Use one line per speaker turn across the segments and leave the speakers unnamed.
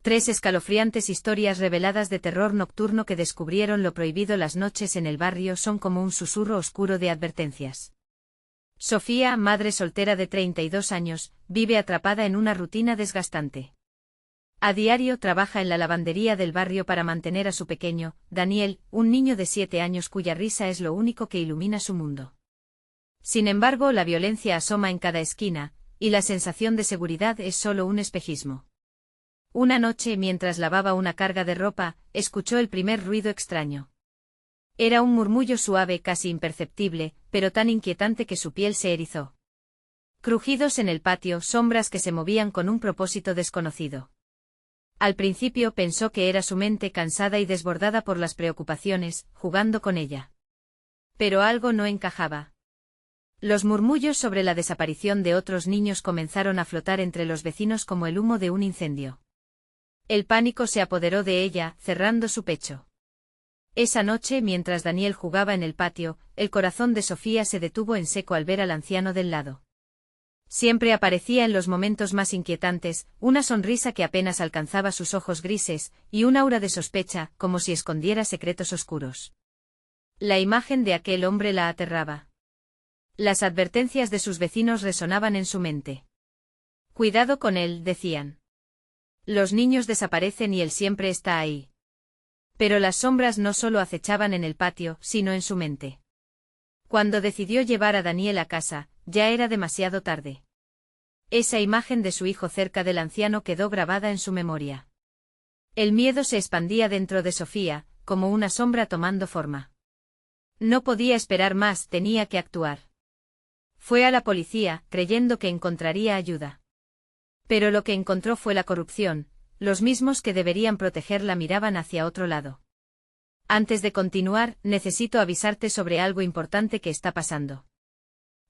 Tres escalofriantes historias reveladas de terror nocturno que descubrieron lo prohibido las noches en el barrio son como un susurro oscuro de advertencias. Sofía, madre soltera de 32 años, vive atrapada en una rutina desgastante. A diario trabaja en la lavandería del barrio para mantener a su pequeño, Daniel, un niño de 7 años cuya risa es lo único que ilumina su mundo. Sin embargo, la violencia asoma en cada esquina, y la sensación de seguridad es solo un espejismo. Una noche, mientras lavaba una carga de ropa, escuchó el primer ruido extraño. Era un murmullo suave, casi imperceptible, pero tan inquietante que su piel se erizó. Crujidos en el patio, sombras que se movían con un propósito desconocido. Al principio pensó que era su mente cansada y desbordada por las preocupaciones, jugando con ella. Pero algo no encajaba. Los murmullos sobre la desaparición de otros niños comenzaron a flotar entre los vecinos como el humo de un incendio. El pánico se apoderó de ella, cerrando su pecho. Esa noche, mientras Daniel jugaba en el patio, el corazón de Sofía se detuvo en seco al ver al anciano del lado. Siempre aparecía en los momentos más inquietantes, una sonrisa que apenas alcanzaba sus ojos grises, y un aura de sospecha, como si escondiera secretos oscuros. La imagen de aquel hombre la aterraba. Las advertencias de sus vecinos resonaban en su mente. Cuidado con él, decían. Los niños desaparecen y él siempre está ahí. Pero las sombras no solo acechaban en el patio, sino en su mente. Cuando decidió llevar a Daniel a casa, ya era demasiado tarde. Esa imagen de su hijo cerca del anciano quedó grabada en su memoria. El miedo se expandía dentro de Sofía, como una sombra tomando forma. No podía esperar más, tenía que actuar. Fue a la policía, creyendo que encontraría ayuda. Pero lo que encontró fue la corrupción, los mismos que deberían protegerla miraban hacia otro lado. Antes de continuar, necesito avisarte sobre algo importante que está pasando.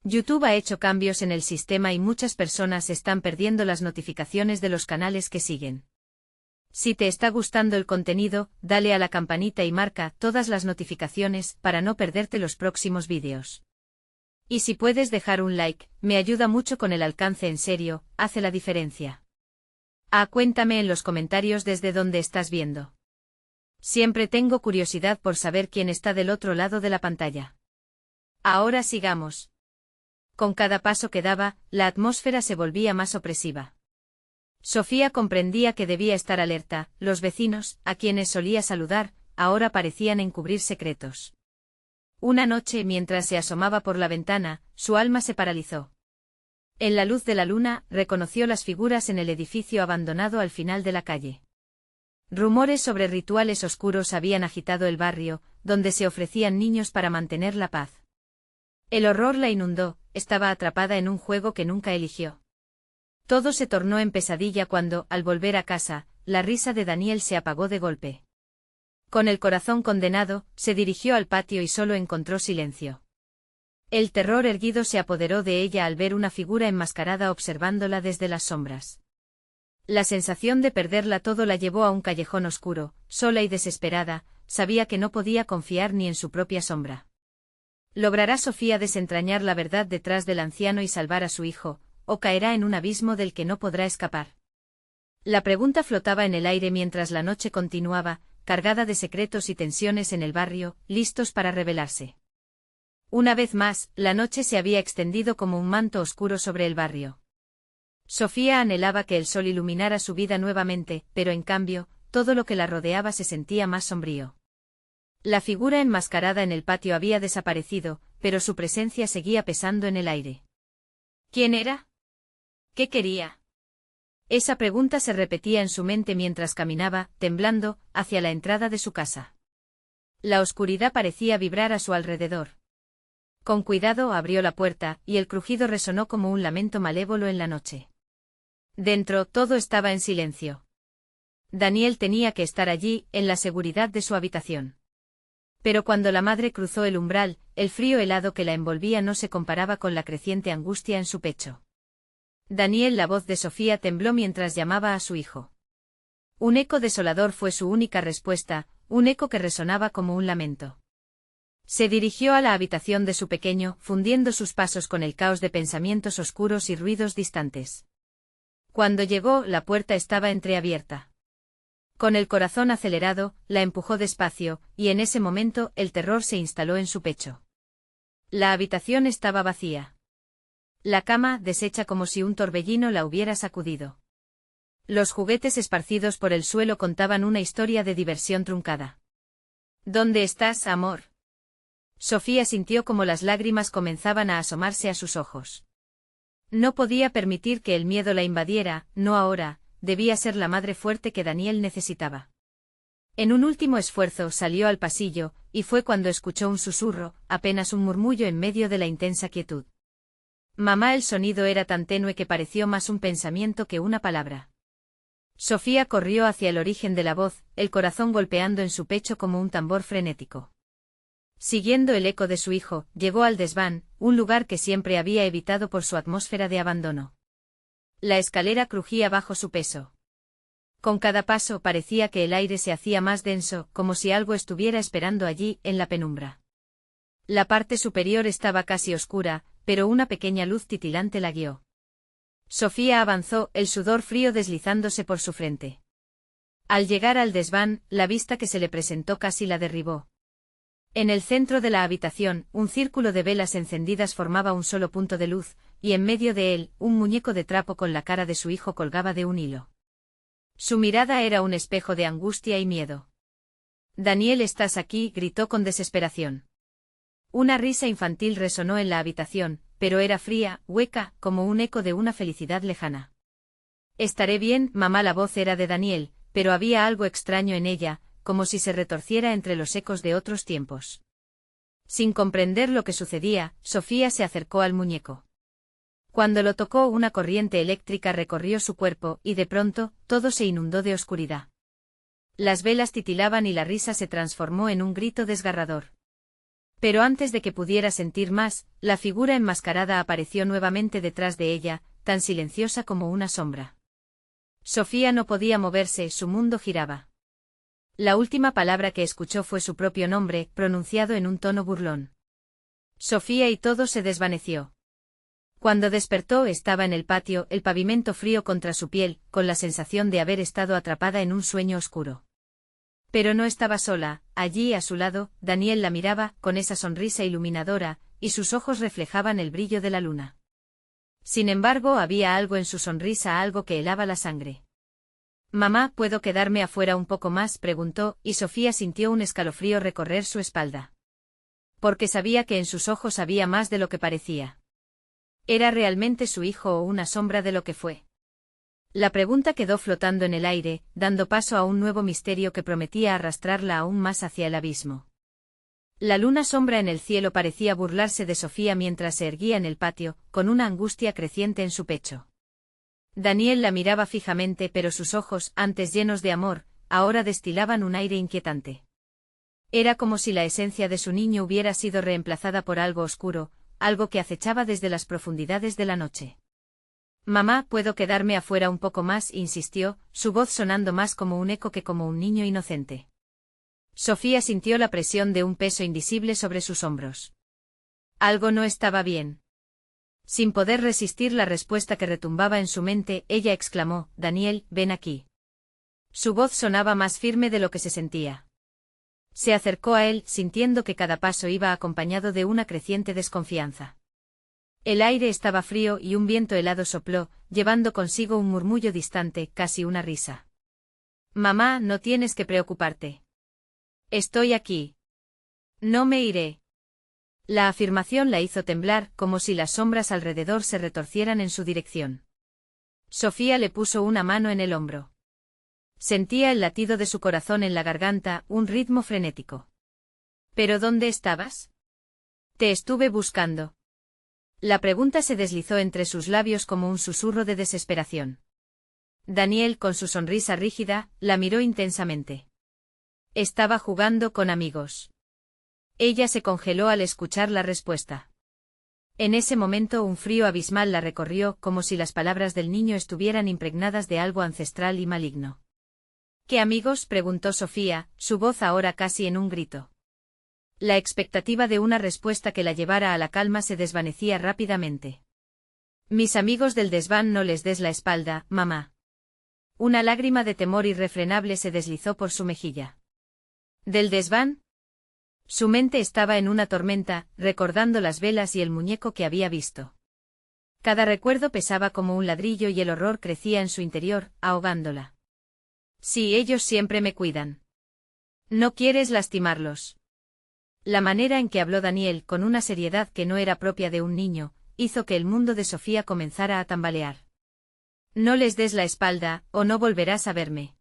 YouTube ha hecho cambios en el sistema y muchas personas están perdiendo las notificaciones de los canales que siguen. Si te está gustando el contenido, dale a la campanita y marca todas las notificaciones para no perderte los próximos vídeos. Y si puedes dejar un like, me ayuda mucho con el alcance, en serio, hace la diferencia. Cuéntame en los comentarios desde dónde estás viendo. Siempre tengo curiosidad por saber quién está del otro lado de la pantalla. Ahora sigamos. Con cada paso que daba, la atmósfera se volvía más opresiva. Sofía comprendía que debía estar alerta, los vecinos, a quienes solía saludar, ahora parecían encubrir secretos. Una noche, mientras se asomaba por la ventana, su alma se paralizó. En la luz de la luna, reconoció las figuras en el edificio abandonado al final de la calle. Rumores sobre rituales oscuros habían agitado el barrio, donde se ofrecían niños para mantener la paz. El horror la inundó, estaba atrapada en un juego que nunca eligió. Todo se tornó en pesadilla cuando, al volver a casa, la risa de Daniel se apagó de golpe. Con el corazón condenado, se dirigió al patio y solo encontró silencio. El terror erguido se apoderó de ella al ver una figura enmascarada observándola desde las sombras. La sensación de perderla todo la llevó a un callejón oscuro, sola y desesperada, sabía que no podía confiar ni en su propia sombra. ¿Logrará Sofía desentrañar la verdad detrás del anciano y salvar a su hijo, o caerá en un abismo del que no podrá escapar? La pregunta flotaba en el aire mientras la noche continuaba, cargada de secretos y tensiones en el barrio, listos para revelarse. Una vez más, la noche se había extendido como un manto oscuro sobre el barrio. Sofía anhelaba que el sol iluminara su vida nuevamente, pero en cambio, todo lo que la rodeaba se sentía más sombrío. La figura enmascarada en el patio había desaparecido, pero su presencia seguía pesando en el aire. ¿Quién era? ¿Qué quería? Esa pregunta se repetía en su mente mientras caminaba, temblando, hacia la entrada de su casa. La oscuridad parecía vibrar a su alrededor. Con cuidado abrió la puerta, y el crujido resonó como un lamento malévolo en la noche. Dentro, todo estaba en silencio. Daniel tenía que estar allí, en la seguridad de su habitación. Pero cuando la madre cruzó el umbral, el frío helado que la envolvía no se comparaba con la creciente angustia en su pecho. Daniel, la voz de Sofía tembló mientras llamaba a su hijo. Un eco desolador fue su única respuesta, un eco que resonaba como un lamento. Se dirigió a la habitación de su pequeño, fundiendo sus pasos con el caos de pensamientos oscuros y ruidos distantes. Cuando llegó, la puerta estaba entreabierta. Con el corazón acelerado, la empujó despacio, y en ese momento el terror se instaló en su pecho. La habitación estaba vacía. La cama, deshecha como si un torbellino la hubiera sacudido. Los juguetes esparcidos por el suelo contaban una historia de diversión truncada. ¿Dónde estás, amor? Sofía sintió como las lágrimas comenzaban a asomarse a sus ojos. No podía permitir que el miedo la invadiera, no ahora, debía ser la madre fuerte que Daniel necesitaba. En un último esfuerzo salió al pasillo, y fue cuando escuchó un susurro, apenas un murmullo en medio de la intensa quietud. Mamá, el sonido era tan tenue que pareció más un pensamiento que una palabra. Sofía corrió hacia el origen de la voz, el corazón golpeando en su pecho como un tambor frenético. Siguiendo el eco de su hijo, llegó al desván, un lugar que siempre había evitado por su atmósfera de abandono. La escalera crujía bajo su peso. Con cada paso parecía que el aire se hacía más denso, como si algo estuviera esperando allí, en la penumbra. La parte superior estaba casi oscura, pero una pequeña luz titilante la guió. Sofía avanzó, el sudor frío deslizándose por su frente. Al llegar al desván, la vista que se le presentó casi la derribó. En el centro de la habitación, un círculo de velas encendidas formaba un solo punto de luz, y en medio de él, un muñeco de trapo con la cara de su hijo colgaba de un hilo. Su mirada era un espejo de angustia y miedo. «Daniel, ¿estás aquí?», gritó con desesperación. Una risa infantil resonó en la habitación, pero era fría, hueca, como un eco de una felicidad lejana. «Estaré bien, mamá». La voz era de Daniel, pero había algo extraño en ella, como si se retorciera entre los ecos de otros tiempos. Sin comprender lo que sucedía, Sofía se acercó al muñeco. Cuando lo tocó, una corriente eléctrica recorrió su cuerpo, y de pronto, todo se inundó de oscuridad. Las velas titilaban y la risa se transformó en un grito desgarrador. Pero antes de que pudiera sentir más, la figura enmascarada apareció nuevamente detrás de ella, tan silenciosa como una sombra. Sofía no podía moverse, su mundo giraba. La última palabra que escuchó fue su propio nombre, pronunciado en un tono burlón. Sofía, y todo se desvaneció. Cuando despertó estaba en el patio, el pavimento frío contra su piel, con la sensación de haber estado atrapada en un sueño oscuro. Pero no estaba sola, allí a su lado, Daniel la miraba, con esa sonrisa iluminadora, y sus ojos reflejaban el brillo de la luna. Sin embargo, había algo en su sonrisa, algo que helaba la sangre. «Mamá, ¿puedo quedarme afuera un poco más?», preguntó, y Sofía sintió un escalofrío recorrer su espalda. Porque sabía que en sus ojos había más de lo que parecía. ¿Era realmente su hijo o una sombra de lo que fue? La pregunta quedó flotando en el aire, dando paso a un nuevo misterio que prometía arrastrarla aún más hacia el abismo. La luna sombra en el cielo parecía burlarse de Sofía mientras se erguía en el patio, con una angustia creciente en su pecho. Daniel la miraba fijamente, pero sus ojos, antes llenos de amor, ahora destilaban un aire inquietante. Era como si la esencia de su niño hubiera sido reemplazada por algo oscuro, algo que acechaba desde las profundidades de la noche. «Mamá, ¿puedo quedarme afuera un poco más?», insistió, su voz sonando más como un eco que como un niño inocente. Sofía sintió la presión de un peso invisible sobre sus hombros. Algo no estaba bien. Sin poder resistir la respuesta que retumbaba en su mente, ella exclamó: «Daniel, ven aquí». Su voz sonaba más firme de lo que se sentía. Se acercó a él, sintiendo que cada paso iba acompañado de una creciente desconfianza. El aire estaba frío y un viento helado sopló, llevando consigo un murmullo distante, casi una risa. «Mamá, no tienes que preocuparte. Estoy aquí. No me iré». La afirmación la hizo temblar, como si las sombras alrededor se retorcieran en su dirección. Sofía le puso una mano en el hombro. Sentía el latido de su corazón en la garganta, un ritmo frenético. «¿Pero dónde estabas? Te estuve buscando». La pregunta se deslizó entre sus labios como un susurro de desesperación. Daniel, con su sonrisa rígida, la miró intensamente. «Estaba jugando con amigos». Ella se congeló al escuchar la respuesta. En ese momento un frío abismal la recorrió, como si las palabras del niño estuvieran impregnadas de algo ancestral y maligno. «¿Qué amigos?», preguntó Sofía, su voz ahora casi en un grito. La expectativa de una respuesta que la llevara a la calma se desvanecía rápidamente. «Mis amigos del desván, no les des la espalda, mamá». Una lágrima de temor irrefrenable se deslizó por su mejilla. ¿Del desván? Su mente estaba en una tormenta, recordando las velas y el muñeco que había visto. Cada recuerdo pesaba como un ladrillo y el horror crecía en su interior, ahogándola. Sí, ellos siempre me cuidan. No quieres lastimarlos. La manera en que habló Daniel, con una seriedad que no era propia de un niño, hizo que el mundo de Sofía comenzara a tambalear. No les des la espalda, o no volverás a verme.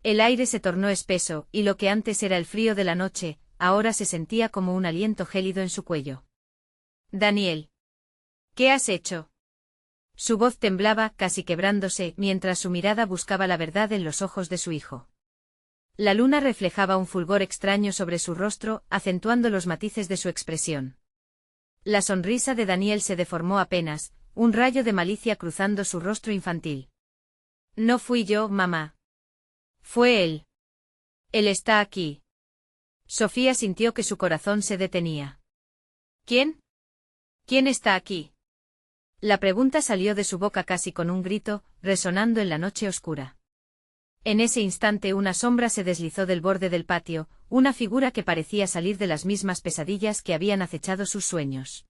El aire se tornó espeso, y lo que antes era el frío de la noche, ahora se sentía como un aliento gélido en su cuello. Daniel. ¿Qué has hecho? Su voz temblaba, casi quebrándose, mientras su mirada buscaba la verdad en los ojos de su hijo. La luna reflejaba un fulgor extraño sobre su rostro, acentuando los matices de su expresión. La sonrisa de Daniel se deformó apenas, un rayo de malicia cruzando su rostro infantil. No fui yo, mamá. Fue él. Él está aquí. Sofía sintió que su corazón se detenía. ¿Quién? ¿Quién está aquí? La pregunta salió de su boca casi con un grito, resonando en la noche oscura. En ese instante una sombra se deslizó del borde del patio, una figura que parecía salir de las mismas pesadillas que habían acechado sus sueños.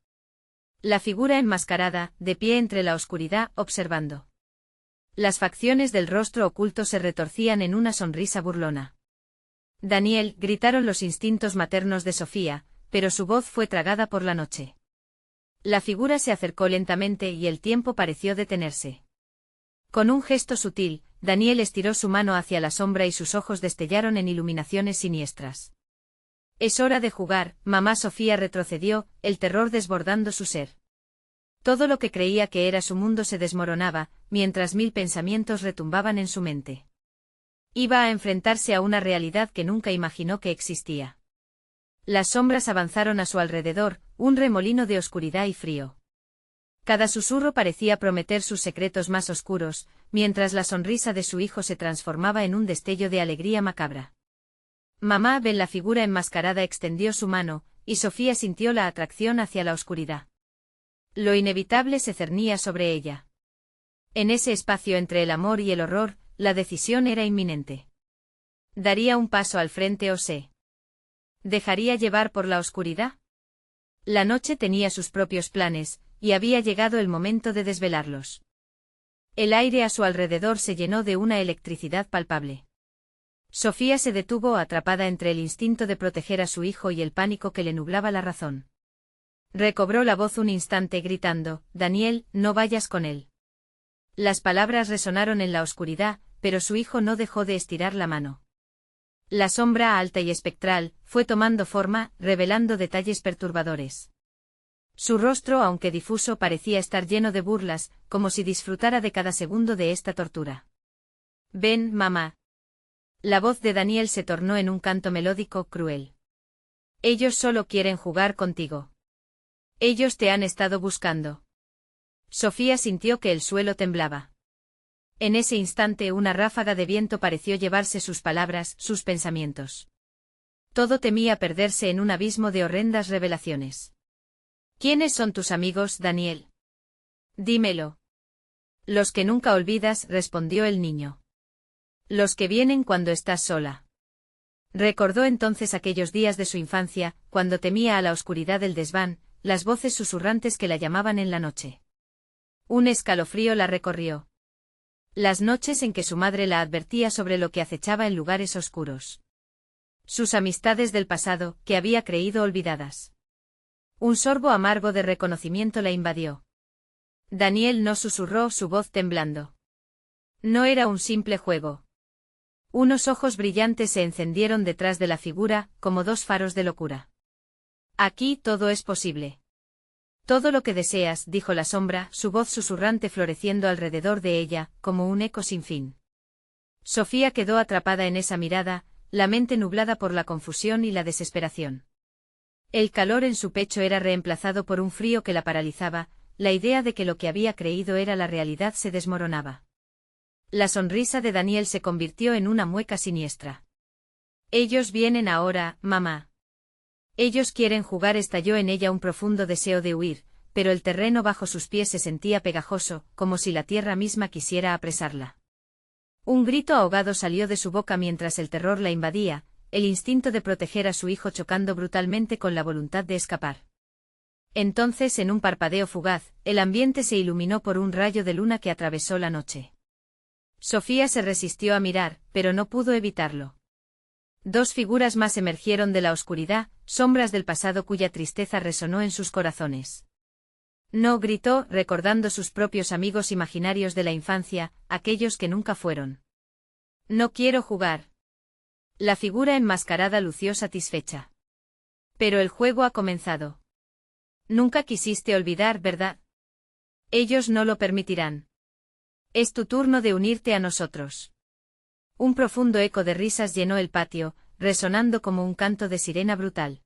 La figura enmascarada, de pie entre la oscuridad, observando. Las facciones del rostro oculto se retorcían en una sonrisa burlona. Daniel, gritaron los instintos maternos de Sofía, pero su voz fue tragada por la noche. La figura se acercó lentamente y el tiempo pareció detenerse. Con un gesto sutil, Daniel estiró su mano hacia la sombra y sus ojos destellaron en iluminaciones siniestras. Es hora de jugar, mamá. Sofía retrocedió, el terror desbordando su ser. Todo lo que creía que era su mundo se desmoronaba, mientras 1000 pensamientos retumbaban en su mente. Iba a enfrentarse a una realidad que nunca imaginó que existía. Las sombras avanzaron a su alrededor, un remolino de oscuridad y frío. Cada susurro parecía prometer sus secretos más oscuros, mientras la sonrisa de su hijo se transformaba en un destello de alegría macabra. Mamá. Ven. La figura enmascarada extendió su mano, y Sofía sintió la atracción hacia la oscuridad. Lo inevitable se cernía sobre ella. En ese espacio entre el amor y el horror, la decisión era inminente. ¿Daría un paso al frente o se dejaría llevar por la oscuridad? La noche tenía sus propios planes, y había llegado el momento de desvelarlos. El aire a su alrededor se llenó de una electricidad palpable. Sofía se detuvo atrapada entre el instinto de proteger a su hijo y el pánico que le nublaba la razón. Recobró la voz un instante gritando, Daniel, no vayas con él. Las palabras resonaron en la oscuridad, pero su hijo no dejó de estirar la mano. La sombra alta y espectral fue tomando forma, revelando detalles perturbadores. Su rostro, aunque difuso, parecía estar lleno de burlas, como si disfrutara de cada segundo de esta tortura. Ven, mamá. La voz de Daniel se tornó en un canto melódico, cruel. Ellos solo quieren jugar contigo. Ellos te han estado buscando. Sofía sintió que el suelo temblaba. En ese instante una ráfaga de viento pareció llevarse sus palabras, sus pensamientos. Todo temía perderse en un abismo de horrendas revelaciones. ¿Quiénes son tus amigos, Daniel? Dímelo. Los que nunca olvidas, respondió el niño. Los que vienen cuando estás sola. Recordó entonces aquellos días de su infancia, cuando temía a la oscuridad del desván, las voces susurrantes que la llamaban en la noche. Un escalofrío la recorrió. Las noches en que su madre la advertía sobre lo que acechaba en lugares oscuros. Sus amistades del pasado, que había creído olvidadas. Un sorbo amargo de reconocimiento la invadió. Daniel no, susurró, su voz temblando. No era un simple juego. Unos ojos brillantes se encendieron detrás de la figura, como dos faros de locura. Aquí todo es posible. Todo lo que deseas, dijo la sombra, su voz susurrante floreciendo alrededor de ella, como un eco sin fin. Sofía quedó atrapada en esa mirada, la mente nublada por la confusión y la desesperación. El calor en su pecho era reemplazado por un frío que la paralizaba, la idea de que lo que había creído era la realidad se desmoronaba. La sonrisa de Daniel se convirtió en una mueca siniestra. Ellos vienen ahora, mamá. Ellos quieren jugar. Estalló en ella un profundo deseo de huir, pero el terreno bajo sus pies se sentía pegajoso, como si la tierra misma quisiera apresarla. Un grito ahogado salió de su boca mientras el terror la invadía, el instinto de proteger a su hijo chocando brutalmente con la voluntad de escapar. Entonces, en un parpadeo fugaz, el ambiente se iluminó por un rayo de luna que atravesó la noche. Sofía se resistió a mirar, pero no pudo evitarlo. Dos figuras más emergieron de la oscuridad, sombras del pasado cuya tristeza resonó en sus corazones. No, gritó, recordando sus propios amigos imaginarios de la infancia, aquellos que nunca fueron. No quiero jugar. La figura enmascarada lució satisfecha. Pero el juego ha comenzado. Nunca quisiste olvidar, ¿verdad? Ellos no lo permitirán. Es tu turno de unirte a nosotros. Un profundo eco de risas llenó el patio, resonando como un canto de sirena brutal.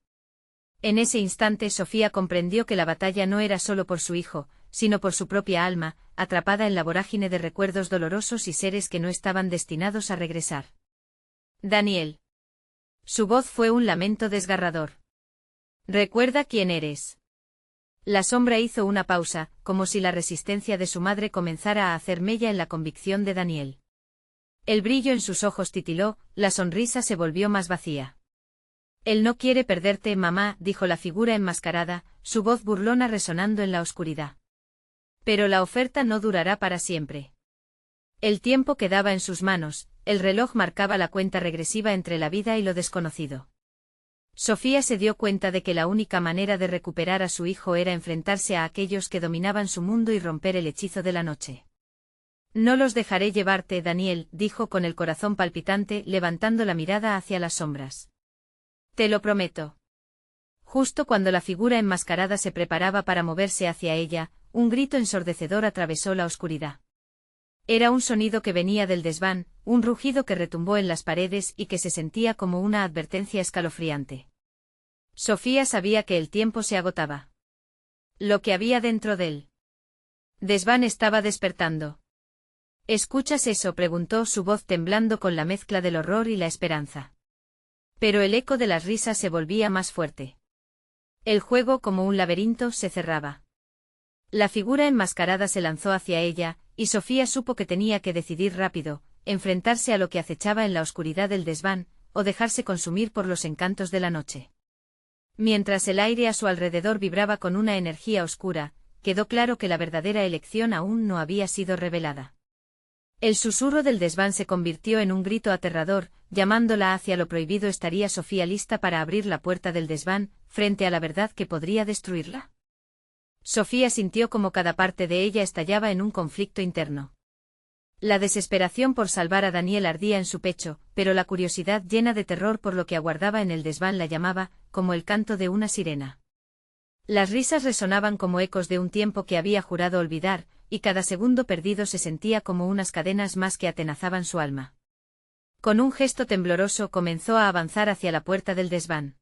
En ese instante Sofía comprendió que la batalla no era solo por su hijo, sino por su propia alma, atrapada en la vorágine de recuerdos dolorosos y seres que no estaban destinados a regresar. Daniel. Su voz fue un lamento desgarrador. Recuerda quién eres. La sombra hizo una pausa, como si la resistencia de su madre comenzara a hacer mella en la convicción de Daniel. El brillo en sus ojos titiló, la sonrisa se volvió más vacía. Él no quiere perderte, mamá, dijo la figura enmascarada, su voz burlona resonando en la oscuridad. Pero la oferta no durará para siempre. El tiempo quedaba en sus manos, el reloj marcaba la cuenta regresiva entre la vida y lo desconocido. Sofía se dio cuenta de que la única manera de recuperar a su hijo era enfrentarse a aquellos que dominaban su mundo y romper el hechizo de la noche. No los dejaré llevarte, Daniel, dijo con el corazón palpitante, levantando la mirada hacia las sombras. Te lo prometo. Justo cuando la figura enmascarada se preparaba para moverse hacia ella, un grito ensordecedor atravesó la oscuridad. Era un sonido que venía del desván, un rugido que retumbó en las paredes y que se sentía como una advertencia escalofriante. Sofía sabía que el tiempo se agotaba. Lo que había dentro del desván estaba despertando. ¿Escuchas eso?, preguntó, su voz temblando con la mezcla del horror y la esperanza. Pero el eco de las risas se volvía más fuerte. El juego, como un laberinto, se cerraba. La figura enmascarada se lanzó hacia ella, y Sofía supo que tenía que decidir rápido, enfrentarse a lo que acechaba en la oscuridad del desván, o dejarse consumir por los encantos de la noche. Mientras el aire a su alrededor vibraba con una energía oscura, quedó claro que la verdadera elección aún no había sido revelada. El susurro del desván se convirtió en un grito aterrador, llamándola hacia lo prohibido. ¿Estaría Sofía lista para abrir la puerta del desván, frente a la verdad que podría destruirla? Sofía sintió como cada parte de ella estallaba en un conflicto interno. La desesperación por salvar a Daniel ardía en su pecho, pero la curiosidad llena de terror por lo que aguardaba en el desván la llamaba, como el canto de una sirena. Las risas resonaban como ecos de un tiempo que había jurado olvidar, y cada segundo perdido se sentía como unas cadenas más que atenazaban su alma. Con un gesto tembloroso comenzó a avanzar hacia la puerta del desván.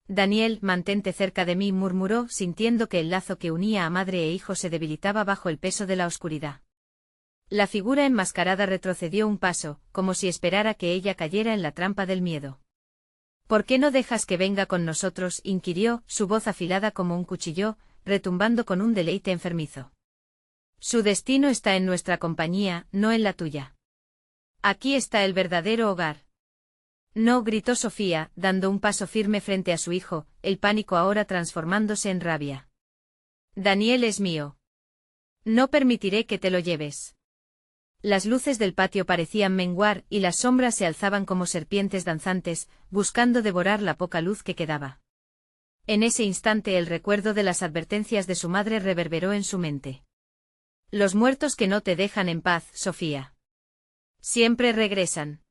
Daniel, mantente cerca de mí, murmuró, sintiendo que el lazo que unía a madre e hijo se debilitaba bajo el peso de la oscuridad. La figura enmascarada retrocedió un paso, como si esperara que ella cayera en la trampa del miedo. ¿Por qué no dejas que venga con nosotros?, inquirió, su voz afilada como un cuchillo, retumbando con un deleite enfermizo. Su destino está en nuestra compañía, no en la tuya. Aquí está el verdadero hogar. No, gritó Sofía, dando un paso firme frente a su hijo, el pánico ahora transformándose en rabia. Daniel es mío. No permitiré que te lo lleves. Las luces del patio parecían menguar y las sombras se alzaban como serpientes danzantes, buscando devorar la poca luz que quedaba. En ese instante el recuerdo de las advertencias de su madre reverberó en su mente. Los muertos que no te dejan en paz, Sofía. Siempre regresan.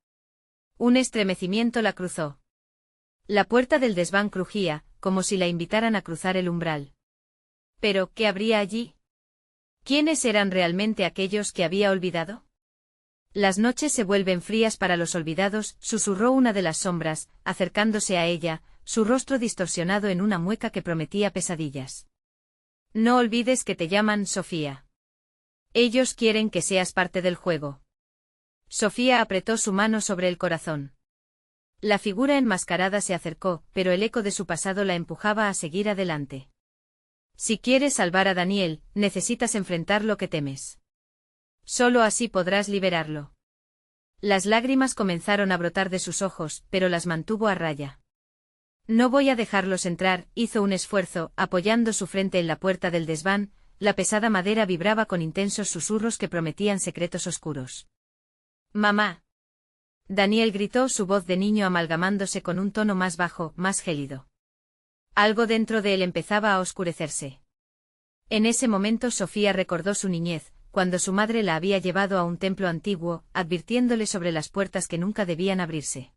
Un estremecimiento la cruzó. La puerta del desván crujía, como si la invitaran a cruzar el umbral. ¿Pero qué habría allí? ¿Quiénes eran realmente aquellos que había olvidado? Las noches se vuelven frías para los olvidados, susurró una de las sombras, acercándose a ella, su rostro distorsionado en una mueca que prometía pesadillas. No olvides que te llaman Sofía. Ellos quieren que seas parte del juego. Sofía apretó su mano sobre el corazón. La figura enmascarada se acercó, pero el eco de su pasado la empujaba a seguir adelante. Si quieres salvar a Daniel, necesitas enfrentar lo que temes. Solo así podrás liberarlo. Las lágrimas comenzaron a brotar de sus ojos, pero las mantuvo a raya. No voy a dejarlos entrar, hizo un esfuerzo, apoyando su frente en la puerta del desván, la pesada madera vibraba con intensos susurros que prometían secretos oscuros. «Mamá». Daniel gritó, su voz de niño amalgamándose con un tono más bajo, más gélido. Algo dentro de él empezaba a oscurecerse. En ese momento Sofía recordó su niñez, cuando su madre la había llevado a un templo antiguo, advirtiéndole sobre las puertas que nunca debían abrirse.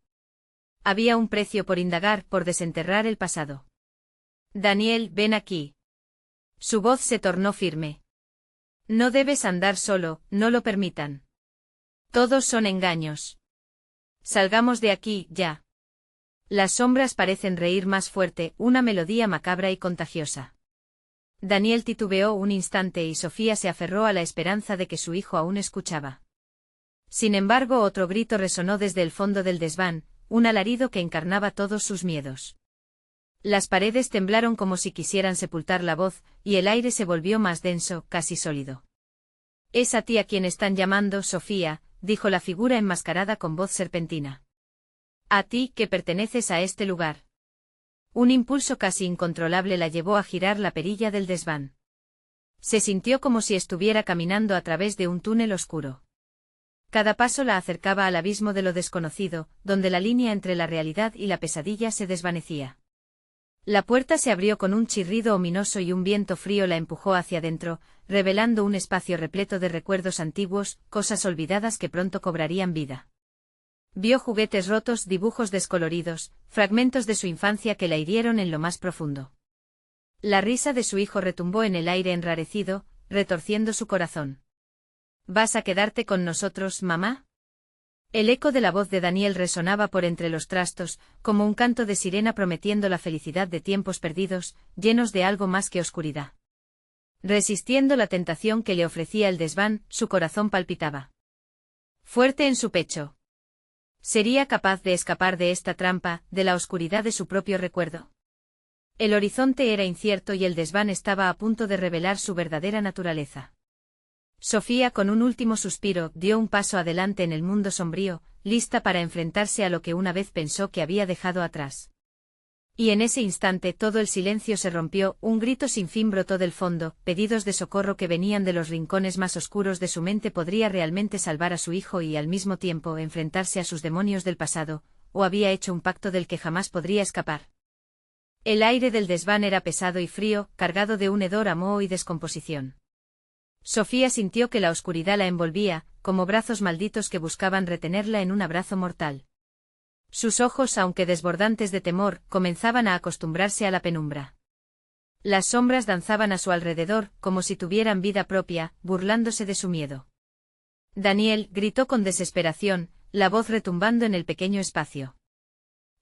Había un precio por indagar, por desenterrar el pasado. «Daniel, ven aquí». Su voz se tornó firme. «No debes andar solo, no lo permitan. Todos son engaños. Salgamos de aquí, ya». Las sombras parecen reír más fuerte, una melodía macabra y contagiosa. Daniel titubeó un instante y Sofía se aferró a la esperanza de que su hijo aún escuchaba. Sin embargo, otro grito resonó desde el fondo del desván, un alarido que encarnaba todos sus miedos. Las paredes temblaron como si quisieran sepultar la voz, y el aire se volvió más denso, casi sólido. «Es a ti a quien están llamando, Sofía», dijo la figura enmascarada con voz serpentina. «A ti, que perteneces a este lugar». Un impulso casi incontrolable la llevó a girar la perilla del desván. Se sintió como si estuviera caminando a través de un túnel oscuro. Cada paso la acercaba al abismo de lo desconocido, donde la línea entre la realidad y la pesadilla se desvanecía. La puerta se abrió con un chirrido ominoso y un viento frío la empujó hacia adentro, revelando un espacio repleto de recuerdos antiguos, cosas olvidadas que pronto cobrarían vida. Vio juguetes rotos, dibujos descoloridos, fragmentos de su infancia que la hirieron en lo más profundo. La risa de su hijo retumbó en el aire enrarecido, retorciendo su corazón. «¿Vas a quedarte con nosotros, mamá?». El eco de la voz de Daniel resonaba por entre los trastos, como un canto de sirena prometiendo la felicidad de tiempos perdidos, llenos de algo más que oscuridad. Resistiendo la tentación que le ofrecía el desván, su corazón palpitaba fuerte en su pecho. ¿Sería capaz de escapar de esta trampa, de la oscuridad de su propio recuerdo? El horizonte era incierto y el desván estaba a punto de revelar su verdadera naturaleza. Sofía, con un último suspiro, dio un paso adelante en el mundo sombrío, lista para enfrentarse a lo que una vez pensó que había dejado atrás. Y en ese instante todo el silencio se rompió, un grito sin fin brotó del fondo, pedidos de socorro que venían de los rincones más oscuros de su mente. ¿Podría realmente salvar a su hijo y al mismo tiempo enfrentarse a sus demonios del pasado, o había hecho un pacto del que jamás podría escapar? El aire del desván era pesado y frío, cargado de un hedor a moho y descomposición. Sofía sintió que la oscuridad la envolvía, como brazos malditos que buscaban retenerla en un abrazo mortal. Sus ojos, aunque desbordantes de temor, comenzaban a acostumbrarse a la penumbra. Las sombras danzaban a su alrededor, como si tuvieran vida propia, burlándose de su miedo. «Daniel», gritó con desesperación, la voz retumbando en el pequeño espacio.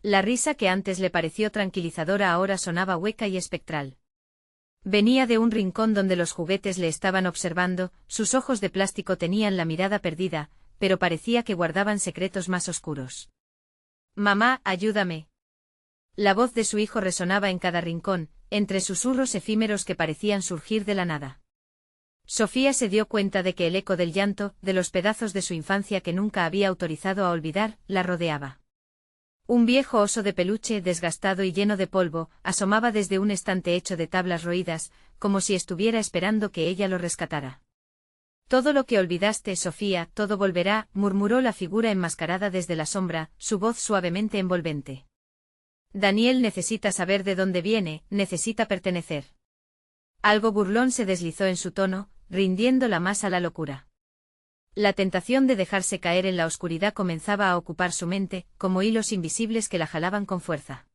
La risa que antes le pareció tranquilizadora ahora sonaba hueca y espectral. Venía de un rincón donde los juguetes le estaban observando, sus ojos de plástico tenían la mirada perdida, pero parecía que guardaban secretos más oscuros. «Mamá, ayúdame». La voz de su hijo resonaba en cada rincón, entre susurros efímeros que parecían surgir de la nada. Sofía se dio cuenta de que el eco del llanto, de los pedazos de su infancia que nunca había autorizado a olvidar, la rodeaba. Un viejo oso de peluche, desgastado y lleno de polvo, asomaba desde un estante hecho de tablas roídas, como si estuviera esperando que ella lo rescatara. «Todo lo que olvidaste, Sofía, todo volverá», murmuró la figura enmascarada desde la sombra, su voz suavemente envolvente. «Daniel necesita saber de dónde viene, necesita pertenecer». Algo burlón se deslizó en su tono, rindiéndola más a la locura. La tentación de dejarse caer en la oscuridad comenzaba a ocupar su mente, como hilos invisibles que la jalaban con fuerza.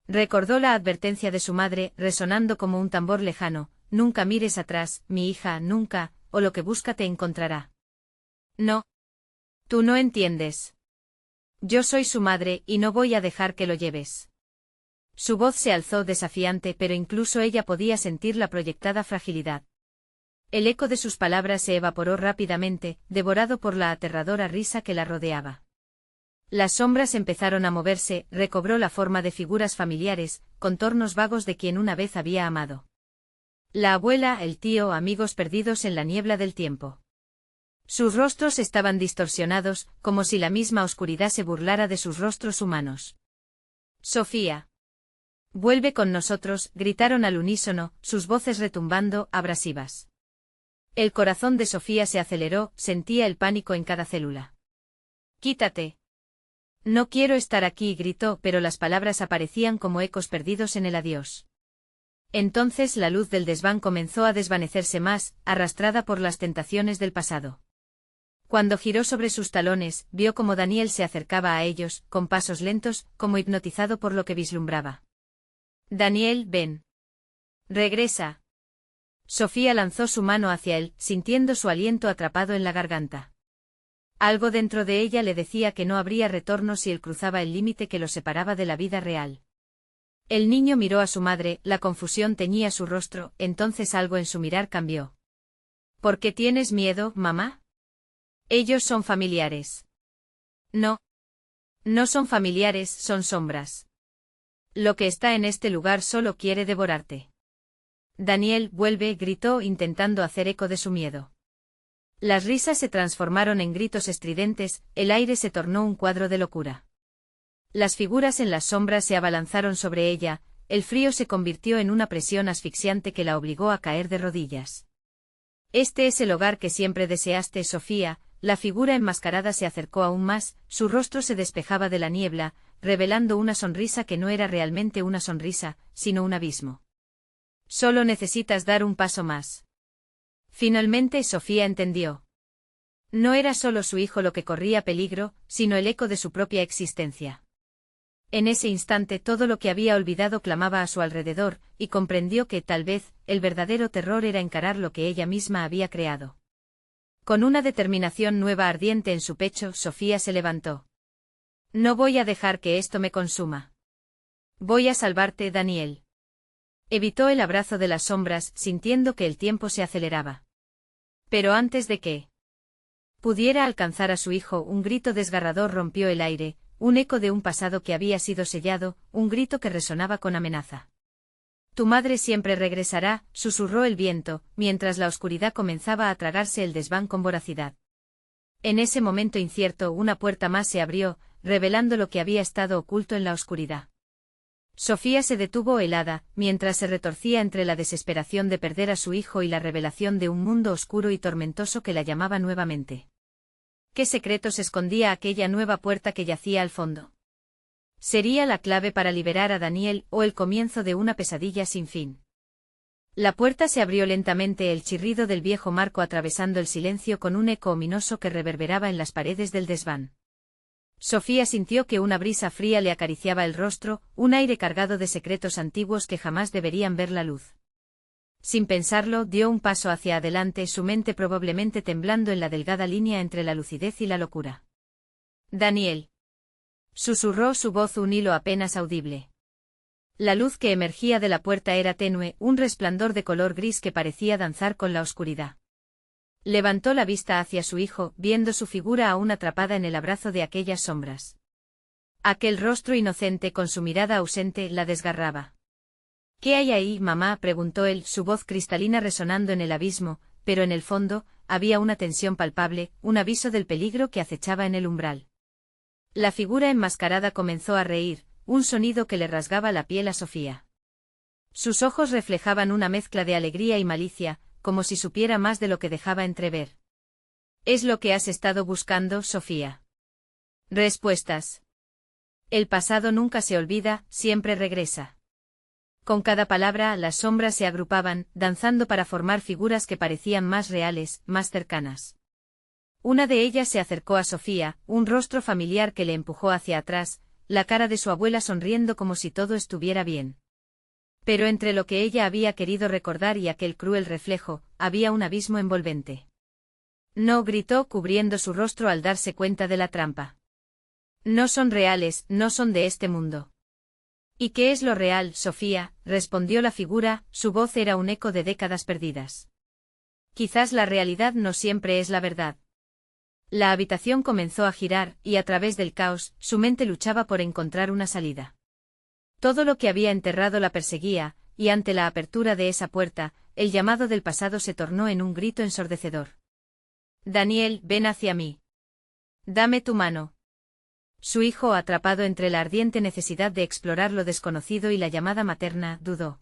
Recordó la advertencia de su madre, resonando como un tambor lejano: «Nunca mires atrás, mi hija, nunca, o lo que busca te encontrará». «No. Tú no entiendes. Yo soy su madre y no voy a dejar que lo lleves». Su voz se alzó desafiante, pero incluso ella podía sentir la proyectada fragilidad. El eco de sus palabras se evaporó rápidamente, devorado por la aterradora risa que la rodeaba. Las sombras empezaron a moverse, recobró la forma de figuras familiares, contornos vagos de quien una vez había amado. La abuela, el tío, amigos perdidos en la niebla del tiempo. Sus rostros estaban distorsionados, como si la misma oscuridad se burlara de sus rostros humanos. Sofía. Vuelve con nosotros, gritaron al unísono, sus voces retumbando, abrasivas. El corazón de Sofía se aceleró, sentía el pánico en cada célula. Quítate. No quiero estar aquí, gritó, pero las palabras aparecían como ecos perdidos en el adiós. Entonces la luz del desván comenzó a desvanecerse más, arrastrada por las tentaciones del pasado. Cuando giró sobre sus talones, vio como Daniel se acercaba a ellos, con pasos lentos, como hipnotizado por lo que vislumbraba. Daniel, ven. Regresa. Sofía lanzó su mano hacia él, sintiendo su aliento atrapado en la garganta. Algo dentro de ella le decía que no habría retorno si él cruzaba el límite que lo separaba de la vida real. El niño miró a su madre, la confusión teñía su rostro, entonces algo en su mirar cambió. ¿Por qué tienes miedo, mamá? Ellos son familiares. No. No son familiares, son sombras. Lo que está en este lugar solo quiere devorarte. Daniel, vuelve, gritó intentando hacer eco de su miedo. Las risas se transformaron en gritos estridentes, el aire se tornó un cuadro de locura. Las figuras en las sombras se abalanzaron sobre ella, el frío se convirtió en una presión asfixiante que la obligó a caer de rodillas. Este es el hogar que siempre deseaste, Sofía. La figura enmascarada se acercó aún más, su rostro se despejaba de la niebla, revelando una sonrisa que no era realmente una sonrisa, sino un abismo. Solo necesitas dar un paso más. Finalmente Sofía entendió. No era solo su hijo lo que corría peligro, sino el eco de su propia existencia. En ese instante todo lo que había olvidado clamaba a su alrededor, y comprendió que, tal vez, el verdadero terror era encarar lo que ella misma había creado. Con una determinación nueva ardiente en su pecho, Sofía se levantó. No voy a dejar que esto me consuma. Voy a salvarte, Daniel. Evitó el abrazo de las sombras, sintiendo que el tiempo se aceleraba. Pero antes de que pudiera alcanzar a su hijo, un grito desgarrador rompió el aire, un eco de un pasado que había sido sellado, un grito que resonaba con amenaza. Tu madre siempre regresará, susurró el viento, mientras la oscuridad comenzaba a tragarse el desván con voracidad. En ese momento incierto, una puerta más se abrió, revelando lo que había estado oculto en la oscuridad. Sofía se detuvo helada, mientras se retorcía entre la desesperación de perder a su hijo y la revelación de un mundo oscuro y tormentoso que la llamaba nuevamente. ¿Qué secretos escondía aquella nueva puerta que yacía al fondo? ¿Sería la clave para liberar a Daniel o el comienzo de una pesadilla sin fin? La puerta se abrió lentamente, el chirrido del viejo marco atravesando el silencio con un eco ominoso que reverberaba en las paredes del desván. Sofía sintió que una brisa fría le acariciaba el rostro, un aire cargado de secretos antiguos que jamás deberían ver la luz. Sin pensarlo, dio un paso hacia adelante, su mente probablemente temblando en la delgada línea entre la lucidez y la locura. Daniel. Susurró su voz, un hilo apenas audible. La luz que emergía de la puerta era tenue, un resplandor de color gris que parecía danzar con la oscuridad. Levantó la vista hacia su hijo, viendo su figura aún atrapada en el abrazo de aquellas sombras. Aquel rostro inocente con su mirada ausente la desgarraba. ¿Qué hay ahí, mamá?, preguntó él, su voz cristalina resonando en el abismo, pero en el fondo, había una tensión palpable, un aviso del peligro que acechaba en el umbral. La figura enmascarada comenzó a reír, un sonido que le rasgaba la piel a Sofía. Sus ojos reflejaban una mezcla de alegría y malicia, como si supiera más de lo que dejaba entrever. ¿Es lo que has estado buscando, Sofía? Respuestas. El pasado nunca se olvida, siempre regresa. Con cada palabra, las sombras se agrupaban, danzando para formar figuras que parecían más reales, más cercanas. Una de ellas se acercó a Sofía, un rostro familiar que le empujó hacia atrás, la cara de su abuela sonriendo como si todo estuviera bien. Pero entre lo que ella había querido recordar y aquel cruel reflejo, había un abismo envolvente. No, gritó cubriendo su rostro al darse cuenta de la trampa. No son reales, no son de este mundo. ¿Y qué es lo real, Sofía?, respondió la figura, su voz era un eco de décadas perdidas. Quizás la realidad no siempre es la verdad. La habitación comenzó a girar, y a través del caos, su mente luchaba por encontrar una salida. Todo lo que había enterrado la perseguía, y ante la apertura de esa puerta, el llamado del pasado se tornó en un grito ensordecedor. Daniel, ven hacia mí. Dame tu mano. Su hijo, atrapado entre la ardiente necesidad de explorar lo desconocido y la llamada materna, dudó.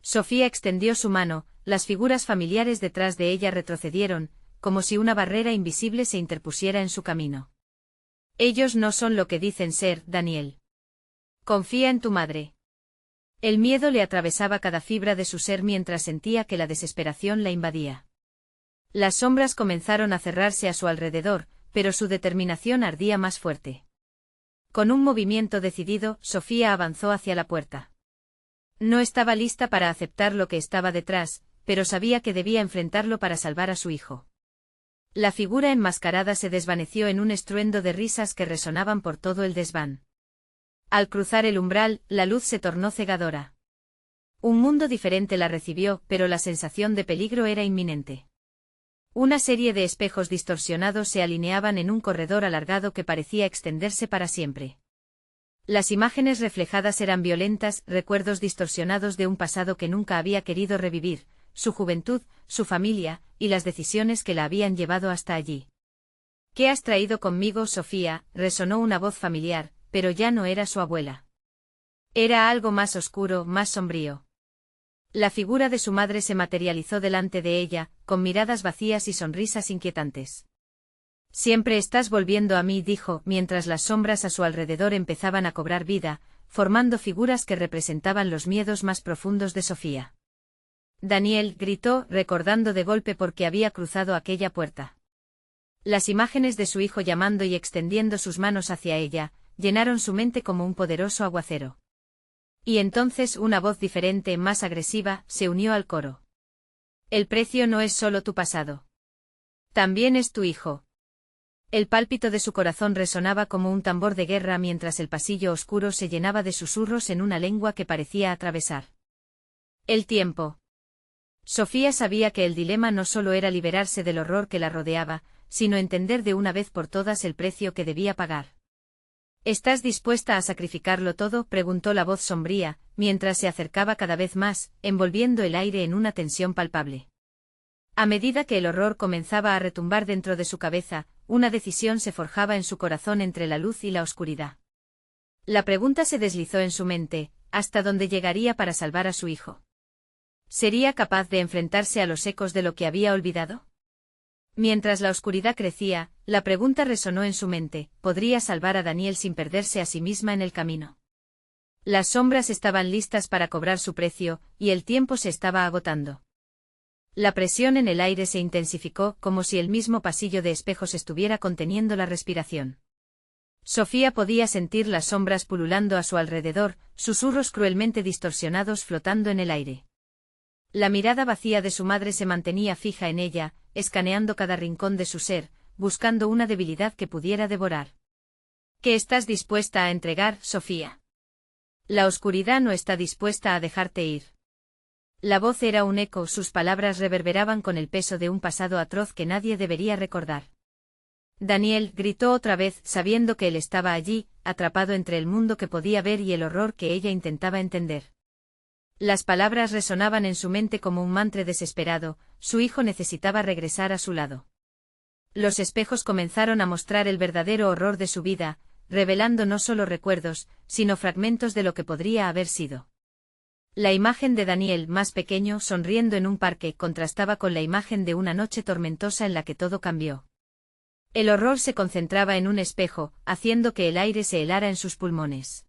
Sofía extendió su mano, las figuras familiares detrás de ella retrocedieron, como si una barrera invisible se interpusiera en su camino. Ellos no son lo que dicen ser, Daniel. Confía en tu madre. El miedo le atravesaba cada fibra de su ser mientras sentía que la desesperación la invadía. Las sombras comenzaron a cerrarse a su alrededor, pero su determinación ardía más fuerte. Con un movimiento decidido, Sofía avanzó hacia la puerta. No estaba lista para aceptar lo que estaba detrás, pero sabía que debía enfrentarlo para salvar a su hijo. La figura enmascarada se desvaneció en un estruendo de risas que resonaban por todo el desván. Al cruzar el umbral, la luz se tornó cegadora. Un mundo diferente la recibió, pero la sensación de peligro era inminente. Una serie de espejos distorsionados se alineaban en un corredor alargado que parecía extenderse para siempre. Las imágenes reflejadas eran violentas, recuerdos distorsionados de un pasado que nunca había querido revivir, su juventud, su familia, y las decisiones que la habían llevado hasta allí. ¿Qué has traído conmigo, Sofía?, resonó una voz familiar, pero ya no era su abuela. Era algo más oscuro, más sombrío. La figura de su madre se materializó delante de ella, con miradas vacías y sonrisas inquietantes. Siempre estás volviendo a mí, dijo, mientras las sombras a su alrededor empezaban a cobrar vida, formando figuras que representaban los miedos más profundos de Sofía. Daniel, gritó, recordando de golpe por qué había cruzado aquella puerta. Las imágenes de su hijo llamando y extendiendo sus manos hacia ella, llenaron su mente como un poderoso aguacero. Y entonces una voz diferente, más agresiva, se unió al coro. El precio no es solo tu pasado. También es tu hijo. El pálpito de su corazón resonaba como un tambor de guerra mientras el pasillo oscuro se llenaba de susurros en una lengua que parecía atravesar el tiempo. Sofía sabía que el dilema no solo era liberarse del horror que la rodeaba, sino entender de una vez por todas el precio que debía pagar. ¿Estás dispuesta a sacrificarlo todo?, preguntó la voz sombría, mientras se acercaba cada vez más, envolviendo el aire en una tensión palpable. A medida que el horror comenzaba a retumbar dentro de su cabeza, una decisión se forjaba en su corazón entre la luz y la oscuridad. La pregunta se deslizó en su mente, ¿hasta dónde llegaría para salvar a su hijo? ¿Sería capaz de enfrentarse a los ecos de lo que había olvidado? Mientras la oscuridad crecía, la pregunta resonó en su mente, ¿podría salvar a Daniel sin perderse a sí misma en el camino? Las sombras estaban listas para cobrar su precio, y el tiempo se estaba agotando. La presión en el aire se intensificó, como si el mismo pasillo de espejos estuviera conteniendo la respiración. Sofía podía sentir las sombras pululando a su alrededor, susurros cruelmente distorsionados flotando en el aire. La mirada vacía de su madre se mantenía fija en ella, escaneando cada rincón de su ser, buscando una debilidad que pudiera devorar. ¿Qué estás dispuesta a entregar, Sofía? La oscuridad no está dispuesta a dejarte ir. La voz era un eco, sus palabras reverberaban con el peso de un pasado atroz que nadie debería recordar. Daniel, gritó otra vez, sabiendo que él estaba allí, atrapado entre el mundo que podía ver y el horror que ella intentaba entender. Las palabras resonaban en su mente como un mantra desesperado, su hijo necesitaba regresar a su lado. Los espejos comenzaron a mostrar el verdadero horror de su vida, revelando no solo recuerdos, sino fragmentos de lo que podría haber sido. La imagen de Daniel, más pequeño, sonriendo en un parque, contrastaba con la imagen de una noche tormentosa en la que todo cambió. El horror se concentraba en un espejo, haciendo que el aire se helara en sus pulmones.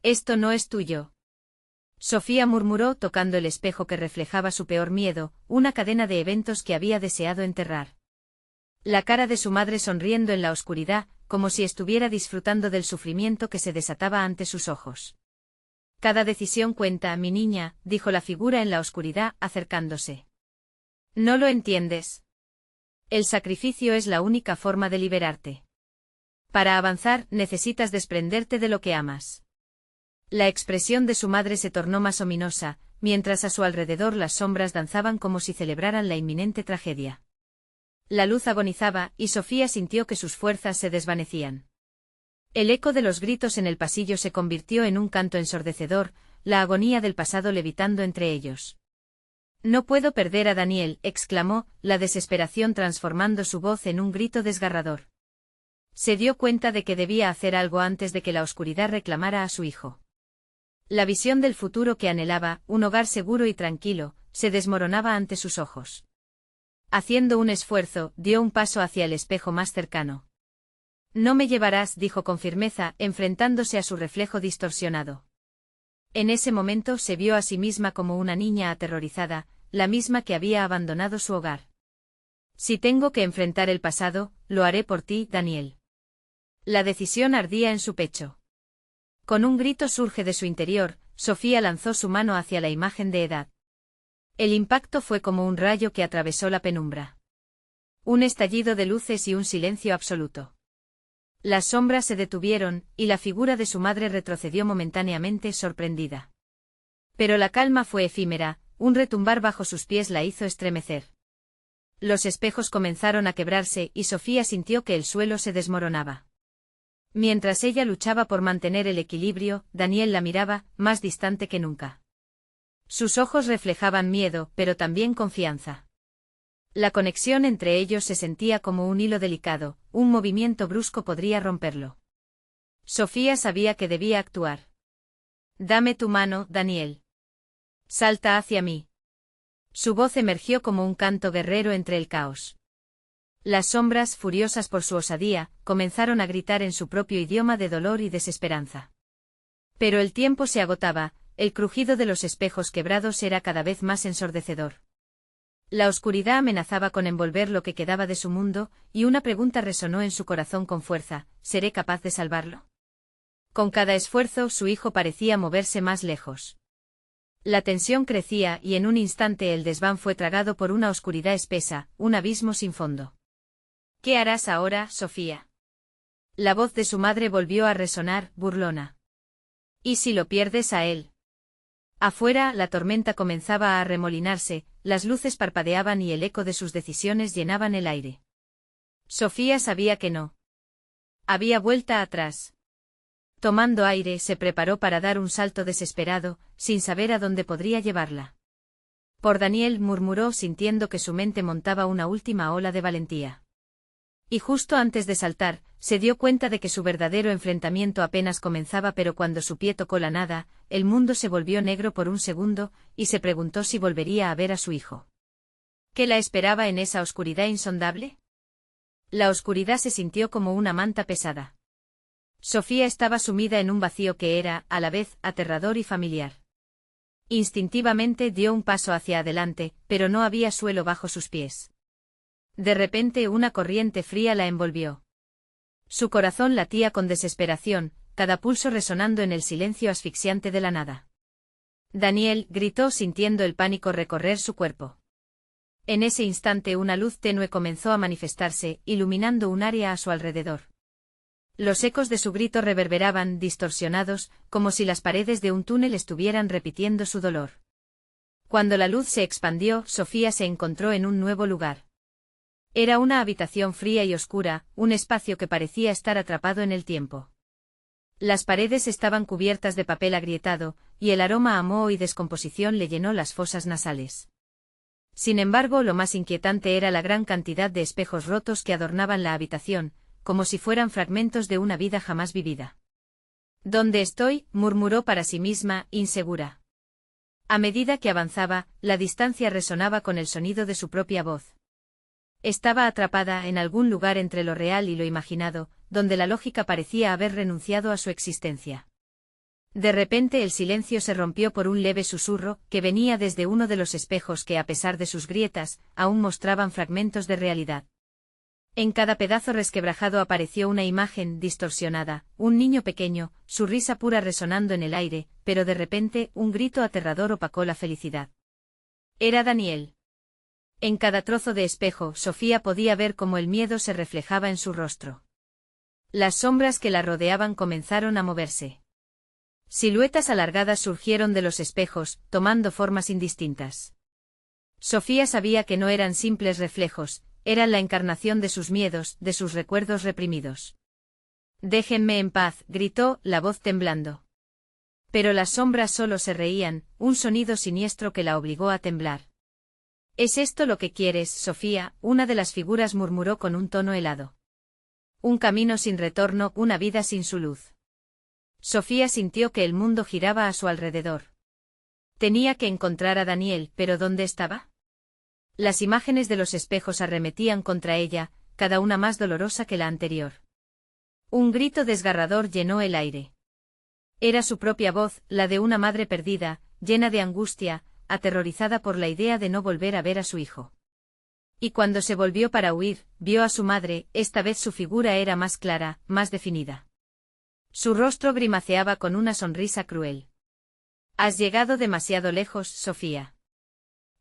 «Esto no es tuyo». Sofía murmuró tocando el espejo que reflejaba su peor miedo, una cadena de eventos que había deseado enterrar. La cara de su madre sonriendo en la oscuridad, como si estuviera disfrutando del sufrimiento que se desataba ante sus ojos. Cada decisión cuenta, mi niña, dijo la figura en la oscuridad, acercándose. No lo entiendes. El sacrificio es la única forma de liberarte. Para avanzar, necesitas desprenderte de lo que amas. La expresión de su madre se tornó más ominosa, mientras a su alrededor las sombras danzaban como si celebraran la inminente tragedia. La luz agonizaba, y Sofía sintió que sus fuerzas se desvanecían. El eco de los gritos en el pasillo se convirtió en un canto ensordecedor, la agonía del pasado levitando entre ellos. No puedo perder a Daniel, exclamó, la desesperación transformando su voz en un grito desgarrador. Se dio cuenta de que debía hacer algo antes de que la oscuridad reclamara a su hijo. La visión del futuro que anhelaba, un hogar seguro y tranquilo, se desmoronaba ante sus ojos. Haciendo un esfuerzo, dio un paso hacia el espejo más cercano. No me llevarás, dijo con firmeza, enfrentándose a su reflejo distorsionado. En ese momento se vio a sí misma como una niña aterrorizada, la misma que había abandonado su hogar. Si tengo que enfrentar el pasado, lo haré por ti, Daniel. La decisión ardía en su pecho. Con un grito surge de su interior, Sofía lanzó su mano hacia la imagen de Edad. El impacto fue como un rayo que atravesó la penumbra. Un estallido de luces y un silencio absoluto. Las sombras se detuvieron, y la figura de su madre retrocedió momentáneamente sorprendida. Pero la calma fue efímera, un retumbar bajo sus pies la hizo estremecer. Los espejos comenzaron a quebrarse y Sofía sintió que el suelo se desmoronaba. Mientras ella luchaba por mantener el equilibrio, Daniel la miraba, más distante que nunca. Sus ojos reflejaban miedo, pero también confianza. La conexión entre ellos se sentía como un hilo delicado, un movimiento brusco podría romperlo. Sofía sabía que debía actuar. Dame tu mano, Daniel. Salta hacia mí. Su voz emergió como un canto guerrero entre el caos. Las sombras, furiosas por su osadía, comenzaron a gritar en su propio idioma de dolor y desesperanza. Pero el tiempo se agotaba, el crujido de los espejos quebrados era cada vez más ensordecedor. La oscuridad amenazaba con envolver lo que quedaba de su mundo, y una pregunta resonó en su corazón con fuerza: ¿seré capaz de salvarlo? Con cada esfuerzo su hijo parecía moverse más lejos. La tensión crecía y en un instante el desván fue tragado por una oscuridad espesa, un abismo sin fondo. ¿Qué harás ahora, Sofía? La voz de su madre volvió a resonar, burlona. ¿Y si lo pierdes a él? Afuera, la tormenta comenzaba a arremolinarse, las luces parpadeaban y el eco de sus decisiones llenaban el aire. Sofía sabía que no. Había vuelta atrás. Tomando aire, se preparó para dar un salto desesperado, sin saber a dónde podría llevarla. Por Daniel, murmuró sintiendo que su mente montaba una última ola de valentía. Y justo antes de saltar, se dio cuenta de que su verdadero enfrentamiento apenas comenzaba, pero cuando su pie tocó la nada, el mundo se volvió negro por un segundo, y se preguntó si volvería a ver a su hijo. ¿Qué la esperaba en esa oscuridad insondable? La oscuridad se sintió como una manta pesada. Sofía estaba sumida en un vacío que era, a la vez, aterrador y familiar. Instintivamente dio un paso hacia adelante, pero no había suelo bajo sus pies. De repente una corriente fría la envolvió. Su corazón latía con desesperación, cada pulso resonando en el silencio asfixiante de la nada. Daniel, gritó sintiendo el pánico recorrer su cuerpo. En ese instante una luz tenue comenzó a manifestarse, iluminando un área a su alrededor. Los ecos de su grito reverberaban, distorsionados, como si las paredes de un túnel estuvieran repitiendo su dolor. Cuando la luz se expandió, Sofía se encontró en un nuevo lugar. Era una habitación fría y oscura, un espacio que parecía estar atrapado en el tiempo. Las paredes estaban cubiertas de papel agrietado, y el aroma a moho y descomposición le llenó las fosas nasales. Sin embargo, lo más inquietante era la gran cantidad de espejos rotos que adornaban la habitación, como si fueran fragmentos de una vida jamás vivida. ¿Dónde estoy?, murmuró para sí misma, insegura. A medida que avanzaba, la distancia resonaba con el sonido de su propia voz. Estaba atrapada en algún lugar entre lo real y lo imaginado, donde la lógica parecía haber renunciado a su existencia. De repente el silencio se rompió por un leve susurro, que venía desde uno de los espejos que, a pesar de sus grietas, aún mostraban fragmentos de realidad. En cada pedazo resquebrajado apareció una imagen distorsionada, un niño pequeño, su risa pura resonando en el aire, pero de repente un grito aterrador opacó la felicidad. Era Daniel. En cada trozo de espejo, Sofía podía ver cómo el miedo se reflejaba en su rostro. Las sombras que la rodeaban comenzaron a moverse. Siluetas alargadas surgieron de los espejos, tomando formas indistintas. Sofía sabía que no eran simples reflejos, eran la encarnación de sus miedos, de sus recuerdos reprimidos. «Déjenme en paz», gritó, la voz temblando. Pero las sombras solo se reían, un sonido siniestro que la obligó a temblar. ¿Es esto lo que quieres, Sofía? Una de las figuras murmuró con un tono helado. Un camino sin retorno, una vida sin su luz. Sofía sintió que el mundo giraba a su alrededor. Tenía que encontrar a Daniel, pero ¿dónde estaba? Las imágenes de los espejos arremetían contra ella, cada una más dolorosa que la anterior. Un grito desgarrador llenó el aire. Era su propia voz, la de una madre perdida, llena de angustia, aterrorizada por la idea de no volver a ver a su hijo. Y cuando se volvió para huir, vio a su madre, esta vez su figura era más clara, más definida. Su rostro grimaceaba con una sonrisa cruel. Has llegado demasiado lejos, Sofía.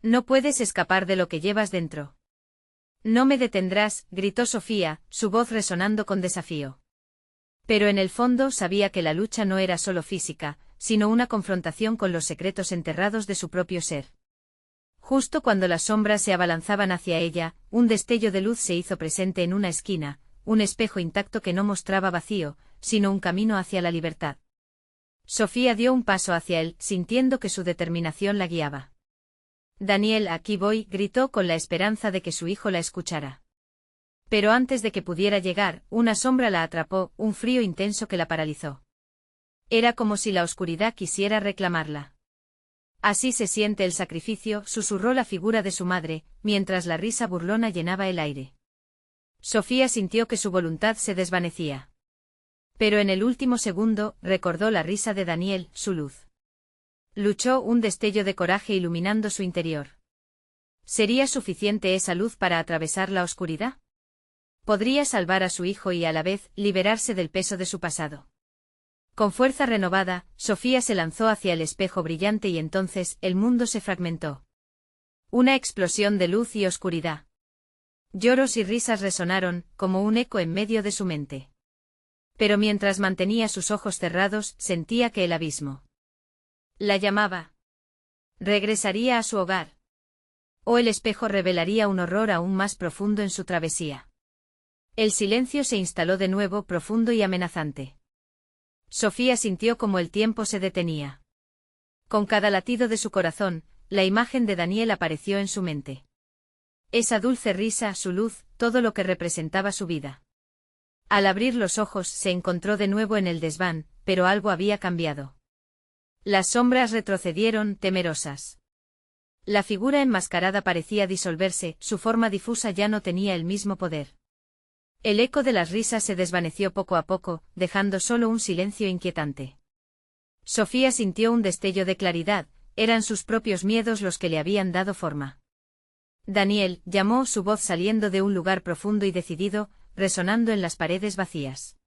No puedes escapar de lo que llevas dentro. No me detendrás, gritó Sofía, su voz resonando con desafío. Pero en el fondo sabía que la lucha no era solo física, sino una confrontación con los secretos enterrados de su propio ser. Justo cuando las sombras se abalanzaban hacia ella, un destello de luz se hizo presente en una esquina, un espejo intacto que no mostraba vacío, sino un camino hacia la libertad. Sofía dio un paso hacia él, sintiendo que su determinación la guiaba. Daniel, aquí voy, gritó con la esperanza de que su hijo la escuchara. Pero antes de que pudiera llegar, una sombra la atrapó, un frío intenso que la paralizó. Era como si la oscuridad quisiera reclamarla. Así se siente el sacrificio, susurró la figura de su madre, mientras la risa burlona llenaba el aire. Sofía sintió que su voluntad se desvanecía. Pero en el último segundo, recordó la risa de Daniel, su luz. Luchó, un destello de coraje iluminando su interior. ¿Sería suficiente esa luz para atravesar la oscuridad? Podría salvar a su hijo y a la vez, liberarse del peso de su pasado. Con fuerza renovada, Sofía se lanzó hacia el espejo brillante y entonces, el mundo se fragmentó. Una explosión de luz y oscuridad. Lloros y risas resonaron, como un eco en medio de su mente. Pero mientras mantenía sus ojos cerrados, sentía que el abismo la llamaba. Regresaría a su hogar. O el espejo revelaría un horror aún más profundo en su travesía. El silencio se instaló de nuevo, profundo y amenazante. Sofía sintió como el tiempo se detenía. Con cada latido de su corazón, la imagen de Daniel apareció en su mente. Esa dulce risa, su luz, todo lo que representaba su vida. Al abrir los ojos se encontró de nuevo en el desván, pero algo había cambiado. Las sombras retrocedieron, temerosas. La figura enmascarada parecía disolverse, su forma difusa ya no tenía el mismo poder. El eco de las risas se desvaneció poco a poco, dejando solo un silencio inquietante. Sofía sintió un destello de claridad, eran sus propios miedos los que le habían dado forma. Daniel, llamó, su voz saliendo de un lugar profundo y decidido, resonando en las paredes vacías.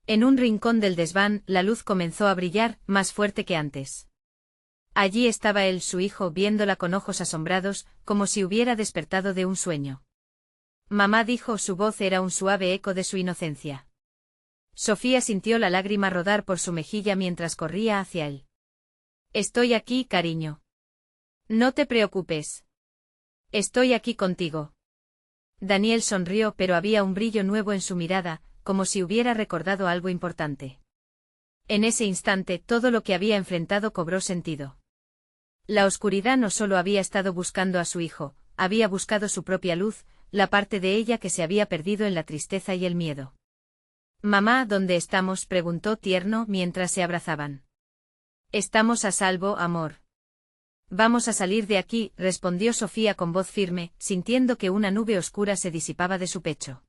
En un rincón del desván, la luz comenzó a brillar, más fuerte que antes. Allí estaba él, su hijo, viéndola con ojos asombrados, como si hubiera despertado de un sueño. Mamá, dijo, su voz era un suave eco de su inocencia. Sofía sintió la lágrima rodar por su mejilla mientras corría hacia él. Estoy aquí, cariño. No te preocupes. Estoy aquí contigo. Daniel sonrió, pero había un brillo nuevo en su mirada, como si hubiera recordado algo importante. En ese instante todo lo que había enfrentado cobró sentido. La oscuridad no solo había estado buscando a su hijo, había buscado su propia luz, la parte de ella que se había perdido en la tristeza y el miedo. Mamá, ¿dónde estamos?, preguntó tierno mientras se abrazaban. Estamos a salvo, amor. Vamos a salir de aquí, respondió Sofía con voz firme, sintiendo que una nube oscura se disipaba de su pecho.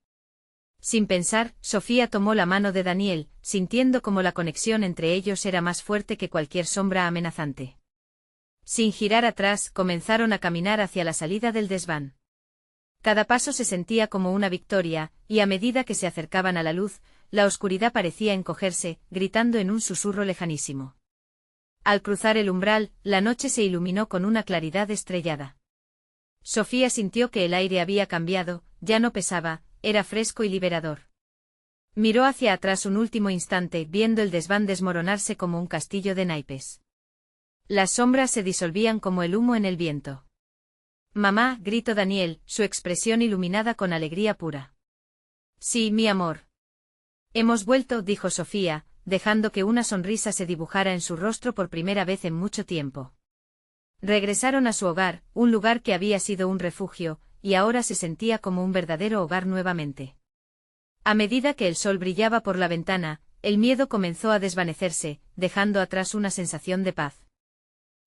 Sin pensar, Sofía tomó la mano de Daniel, sintiendo como la conexión entre ellos era más fuerte que cualquier sombra amenazante. Sin girar atrás, comenzaron a caminar hacia la salida del desván. Cada paso se sentía como una victoria, y a medida que se acercaban a la luz, la oscuridad parecía encogerse, gritando en un susurro lejanísimo. Al cruzar el umbral, la noche se iluminó con una claridad estrellada. Sofía sintió que el aire había cambiado, ya no pesaba, era fresco y liberador. Miró hacia atrás un último instante, viendo el desván desmoronarse como un castillo de naipes. Las sombras se disolvían como el humo en el viento. Mamá, gritó Daniel, su expresión iluminada con alegría pura. Sí, mi amor. Hemos vuelto, dijo Sofía, dejando que una sonrisa se dibujara en su rostro por primera vez en mucho tiempo. Regresaron a su hogar, un lugar que había sido un refugio, y ahora se sentía como un verdadero hogar nuevamente. A medida que el sol brillaba por la ventana, el miedo comenzó a desvanecerse, dejando atrás una sensación de paz.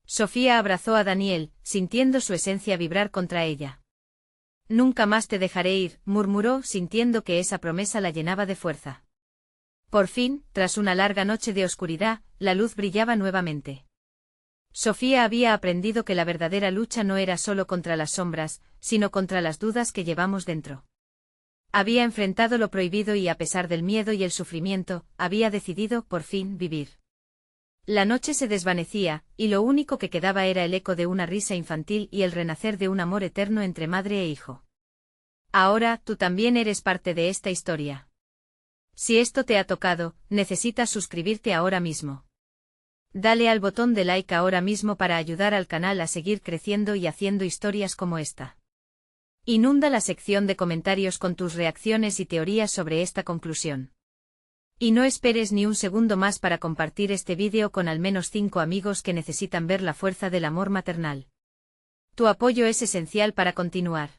Sofía abrazó a Daniel, sintiendo su esencia vibrar contra ella. Nunca más te dejaré ir, murmuró, sintiendo que esa promesa la llenaba de fuerza. Por fin, tras una larga noche de oscuridad, la luz brillaba nuevamente. Sofía había aprendido que la verdadera lucha no era solo contra las sombras, sino contra las dudas que llevamos dentro. Había enfrentado lo prohibido y a pesar del miedo y el sufrimiento, había decidido, por fin, vivir. La noche se desvanecía, y lo único que quedaba era el eco de una risa infantil y el renacer de un amor eterno entre madre e hijo. Ahora, tú también eres parte de esta historia. Si esto te ha tocado, necesitas suscribirte ahora mismo. Dale al botón de like ahora mismo para ayudar al canal a seguir creciendo y haciendo historias como esta. Inunda la sección de comentarios con tus reacciones y teorías sobre esta conclusión. Y no esperes ni un segundo más para compartir este vídeo con al menos 5 amigos que necesitan ver la fuerza del amor maternal. Tu apoyo es esencial para continuar.